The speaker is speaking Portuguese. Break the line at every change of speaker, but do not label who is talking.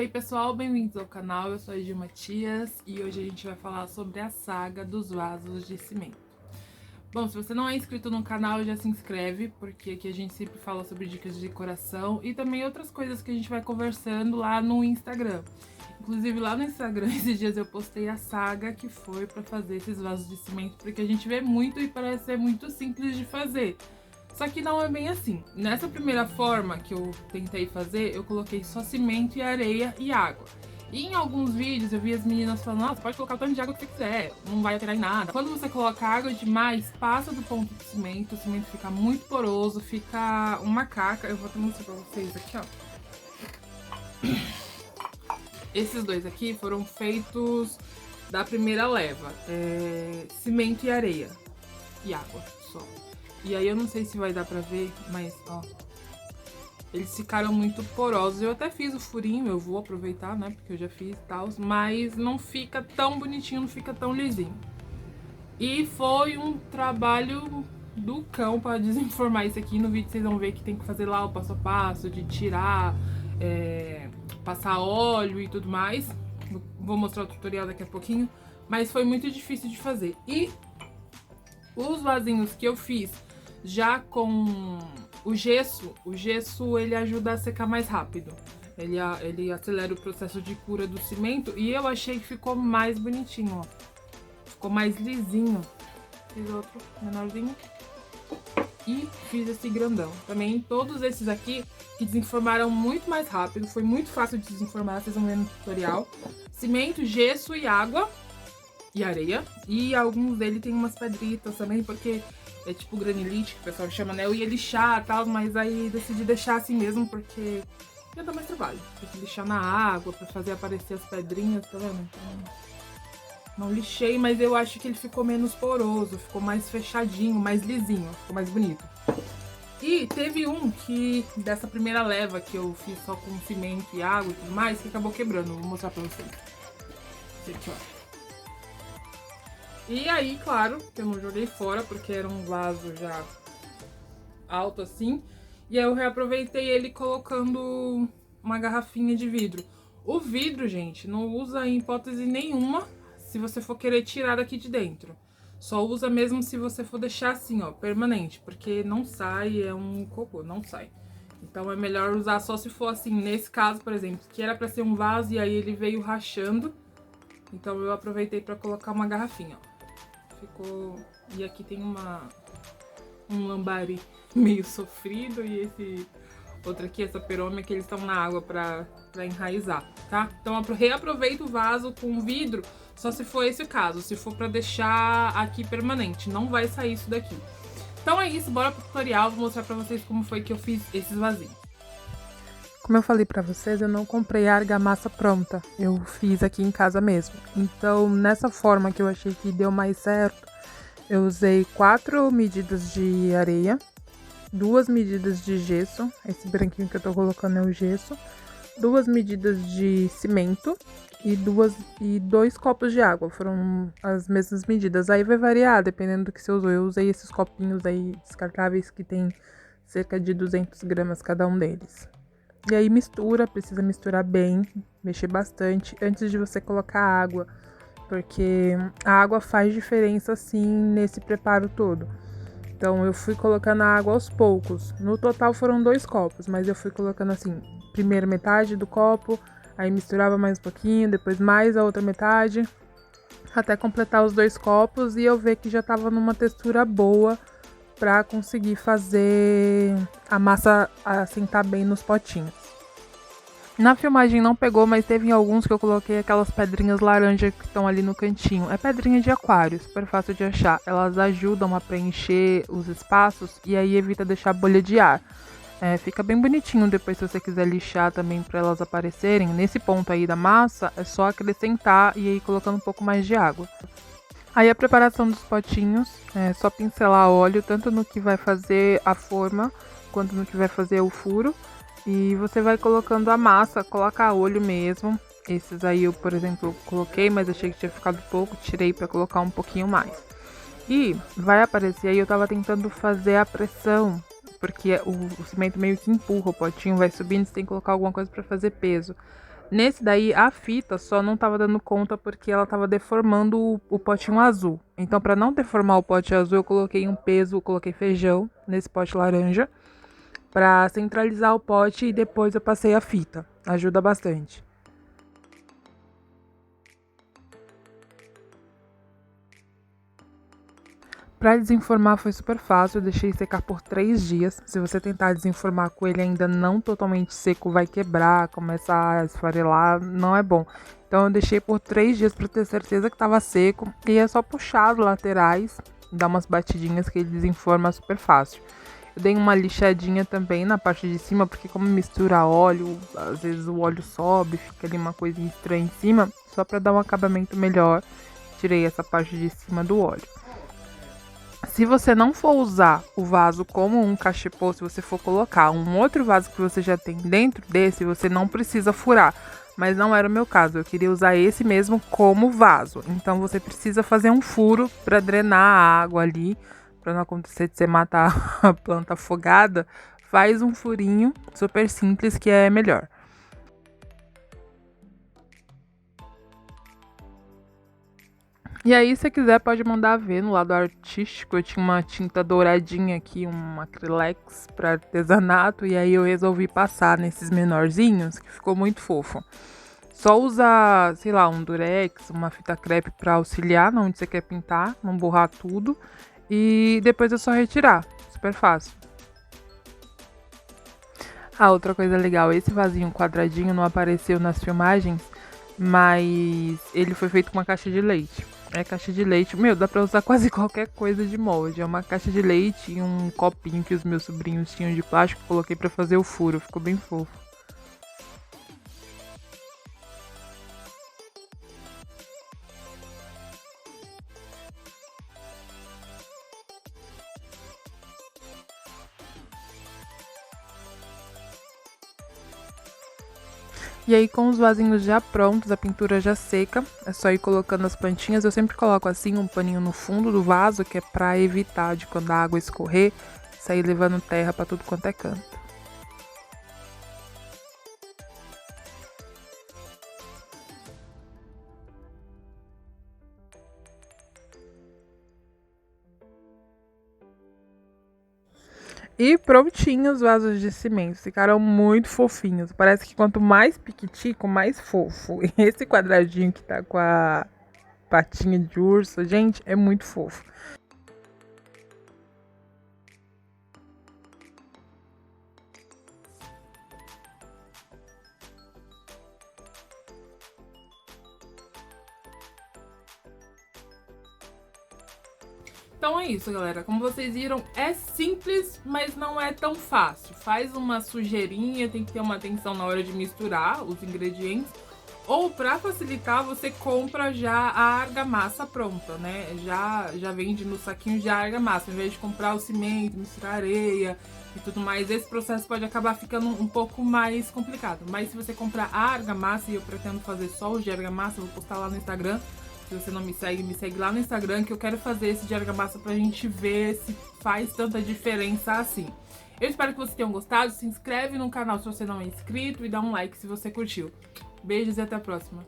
aí pessoal, bem-vindos ao canal, eu sou a Gil Matias e hoje a gente vai falar sobre a saga dos vasos de cimento. Bom, se você não é inscrito no canal, já se inscreve, porque aqui a gente sempre fala sobre dicas de decoração e também outras coisas que a gente vai conversando lá no Instagram. Inclusive lá no Instagram, esses dias eu postei a saga que foi pra fazer esses vasos de cimento, porque a gente vê muito e parece ser muito simples de fazer. Só que não é bem assim. Nessa primeira forma que eu tentei fazer, eu coloquei só cimento e areia e água. E em alguns vídeos eu vi as meninas falando, nossa, pode colocar o tanto de água que você quiser, não vai alterar em nada. Quando você coloca água demais, passa do ponto do cimento, o cimento fica muito poroso, fica uma caca. Eu vou até mostrar pra vocês aqui, ó. Esses dois aqui foram feitos da primeira leva, cimento e areia e água só. E aí eu não sei se vai dar pra ver, mas ó, eles ficaram muito porosos. Eu até fiz o furinho, eu vou aproveitar, né, porque eu já fiz e tal, mas não fica tão bonitinho, não fica tão lisinho. E foi um trabalho do cão pra desenformar isso aqui. No vídeo vocês vão ver que tem que fazer lá o passo a passo de tirar, passar óleo e tudo mais. Vou mostrar o tutorial daqui a pouquinho, mas foi muito difícil de fazer. E os vasinhos que eu fiz já com o gesso ele ajuda a secar mais rápido. Ele acelera o processo de cura do cimento e eu achei que ficou mais bonitinho, ó. Ficou mais lisinho. Fiz outro menorzinho e fiz esse grandão. Também todos esses aqui que desenformaram muito mais rápido, foi muito fácil de desenformar, vocês vão ver no tutorial. Cimento, gesso e água e areia. E alguns deles tem umas pedritas também, porque é tipo granilite, que o pessoal chama, né? Eu ia lixar e tal, mas aí decidi deixar assim mesmo, porque ia dar mais trabalho. Tem que lixar na água pra fazer aparecer as pedrinhas, tá vendo? Então, não lixei, mas eu acho que ele ficou menos poroso, ficou mais fechadinho, mais lisinho, ficou mais bonito. E teve um que, dessa primeira leva que eu fiz só com cimento e água e tudo mais, que acabou quebrando. Vou mostrar pra vocês. Esse aqui, ó. E aí, claro, que eu não joguei fora, porque era um vaso já alto assim. E aí eu reaproveitei ele colocando uma garrafinha de vidro. O vidro, gente, não usa em hipótese nenhuma se você for querer tirar daqui de dentro. Só usa mesmo se você for deixar assim, ó, permanente, porque não sai, é um cocô, não sai. Então é melhor usar só se for assim, nesse caso, por exemplo, que era pra ser um vaso e aí ele veio rachando. Então eu aproveitei pra colocar uma garrafinha, ó. Ficou... E aqui tem um lambari meio sofrido e esse outro aqui, essa perômia, que eles estão na água pra enraizar, tá? Então reaproveita o vaso com vidro, só se for esse o caso, se for pra deixar aqui permanente, não vai sair isso daqui. Então é isso, bora pro tutorial, vou mostrar pra vocês como foi que eu fiz esses vasinhos.
Como eu falei pra vocês, eu não comprei a argamassa pronta, eu fiz aqui em casa mesmo. Então, nessa forma que eu achei que deu mais certo, eu usei 4 medidas de areia, 2 medidas de gesso, esse branquinho que eu tô colocando é o gesso, 2 medidas de cimento e 2 copos de água, foram as mesmas medidas. Aí vai variar, dependendo do que você usou. Eu usei esses copinhos aí descartáveis que tem cerca de 200 gramas cada um deles. E aí mistura, precisa misturar bem, mexer bastante antes de você colocar água, porque a água faz diferença sim nesse preparo todo. Então eu fui colocando a água aos poucos, no total foram 2 copos, mas eu fui colocando assim, primeiro metade do copo, aí misturava mais um pouquinho, depois mais a outra metade, até completar os 2 copos e eu ver que já tava numa textura boa para conseguir fazer a massa assentar bem nos potinhos. Na filmagem não pegou, mas teve em alguns que eu coloquei aquelas pedrinhas laranja que estão ali no cantinho. É pedrinha de aquário, super fácil de achar. Elas ajudam a preencher os espaços e aí evita deixar bolha de ar. Fica bem bonitinho depois se você quiser lixar também para elas aparecerem. Nesse ponto aí da massa é só acrescentar e aí colocando um pouco mais de água. Aí a preparação dos potinhos, é só pincelar óleo, tanto no que vai fazer a forma, quanto no que vai fazer o furo. E você vai colocando a massa, coloca a olho mesmo. Esses aí eu, por exemplo, coloquei, mas achei que tinha ficado pouco, tirei pra colocar um pouquinho mais. E vai aparecer, aí eu tava tentando fazer a pressão, porque o cimento meio que empurra o potinho, vai subindo, você tem que colocar alguma coisa pra fazer peso. Nesse daí, a fita só não tava dando conta porque ela tava deformando o potinho azul. Então, para não deformar o pote azul, eu coloquei um peso, coloquei feijão nesse pote laranja para centralizar o pote e depois eu passei a fita. Ajuda bastante. Para desenformar foi super fácil, eu deixei secar por 3 dias. Se você tentar desenformar com ele ainda não totalmente seco, vai quebrar, começar a esfarelar, não é bom. Então eu deixei por 3 dias para ter certeza que estava seco. E é só puxar os laterais, dar umas batidinhas que ele desenforma super fácil. Eu dei uma lixadinha também na parte de cima, porque como mistura óleo, às vezes o óleo sobe, fica ali uma coisinha estranha em cima. Só para dar um acabamento melhor, tirei essa parte de cima do óleo. Se você não for usar o vaso como um cachepô, se você for colocar um outro vaso que você já tem dentro desse, você não precisa furar. Mas não era o meu caso, eu queria usar esse mesmo como vaso. Então você precisa fazer um furo para drenar a água ali, para não acontecer de você matar a planta afogada. Faz um furinho super simples que é melhor. E aí, se quiser, pode mandar ver no lado artístico. Eu tinha uma tinta douradinha aqui, um acrylex para artesanato. E aí eu resolvi passar nesses menorzinhos, que ficou muito fofo. Só usar, sei lá, um durex, uma fita crepe para auxiliar onde você quer pintar, não borrar tudo. E depois é só retirar. Super fácil. Ah, outra coisa legal, esse vasinho quadradinho não apareceu nas filmagens, mas ele foi feito com uma caixa de leite. É caixa de leite, meu, dá pra usar quase qualquer coisa de molde. É uma caixa de leite e um copinho que os meus sobrinhos tinham de plástico, coloquei pra fazer o furo, ficou bem fofo. E aí, com os vasinhos já prontos, a pintura já seca, é só ir colocando as plantinhas. Eu sempre coloco assim um paninho no fundo do vaso, que é pra evitar de quando a água escorrer, sair levando terra pra tudo quanto é canto. E prontinhos os vasos de cimento. Ficaram muito fofinhos. Parece que quanto mais piquitico, mais fofo. Esse quadradinho que tá com a patinha de urso, gente, é muito fofo.
Então é isso, galera. Como vocês viram, é simples, mas não é tão fácil. Faz uma sujeirinha, tem que ter uma atenção na hora de misturar os ingredientes. Ou para facilitar, você compra já a argamassa pronta, né? Já vende no saquinho de argamassa, em vez de comprar o cimento, misturar areia e tudo mais. Esse processo pode acabar ficando um pouco mais complicado. Mas se você comprar a argamassa, e eu pretendo fazer só os de argamassa, eu vou postar lá no Instagram. Se você não me segue lá no Instagram, que eu quero fazer esse de argamassa pra gente ver se faz tanta diferença assim. Eu espero que vocês tenham gostado. Se inscreve no canal se você não é inscrito e dá um like se você curtiu. Beijos e até a próxima.